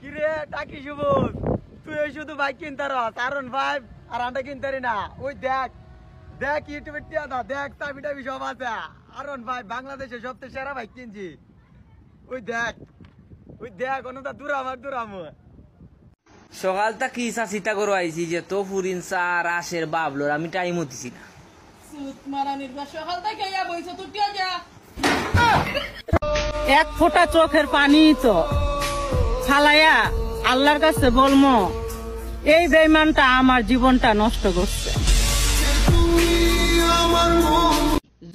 কিরে টাকি সবুজ, তুই শুধু বাইক কিনতে রস, আরন 5 আর আন্ডা কিনতে না। ওই দেখ দেখ ইউটিউবে টিয়া দা, দেখ চাবি টাবি সব আছে। আরন 5 বাংলাদেশের সবচেয়ে সেরা বাইক কিনছি। ওই দেখ অনুদা দূরাম। সকালটা কি চিন্তা করো আইছি যে তো ফুরিন সার আসের বাবলোর আমি টাইম হতিছি না। এক ফোঁটা চোখের পানি তো ফালাইয়া আল্লাহর কাছে বলমো, এই বেঈমানটা আমার জীবনটা নষ্ট করছে।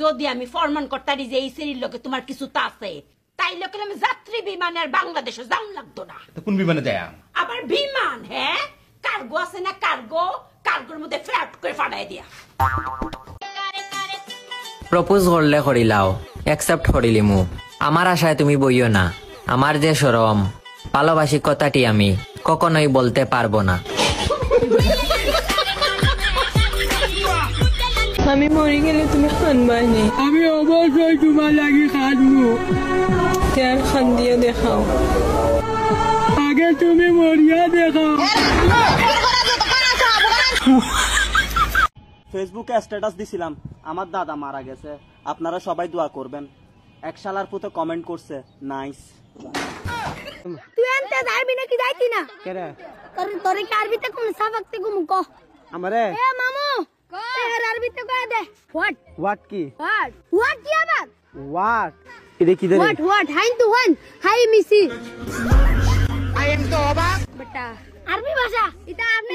যদি আমি ফরমান করতারি যে এই সিরির লোকে তোমার কিছু তা আছে, তাই লোকে আমি যাত্রী বিমানে আর বাংলাদেশে যাও লাগতো না। কোন বিমানে যায়? আবার বিমান, হ্যাঁ কার্গো আছে না, কার্গোর মধ্যে ফ্ল্যাট করে ফাটাই দিয়া। প্রপোজ করলে করিলাও, অ্যাকসেপ্ট করিলিমু। আমার আশায় তুমি বইও না, আমার যে শরম, ভালোবাসি কথাটি আমি কখনোই বলতে পারবো না। আমি মরে গেলে তুমি খানবানি। আমি অবশ্যই তোমার লাগি খাটবো। তার খান দিয়ে দেখাও। আগে তুমি মরিয়া দেখাও। ফেসবুকে স্ট্যাটাস দিছিলাম আমার দাদা মারা গেছে, আপনারা সবাই দোয়া করবেন। এক শালার পুতে কমেন্ট করছে নাইস। তুই আনতে যাবি নাকি যাইতি না? কেরে তোরে কি আরবিতে কোন সাবকতে গুমু ক আমারে এ মামু এর আরবিতে কয় দে। হোয়াট কি হোয়াট কি আবার হোয়াট এটা কি দেরে হোয়াট হাইন তু হন হাই মিসি আই এম তো অবাক বেটা আরবি ভাষা এটা আপনি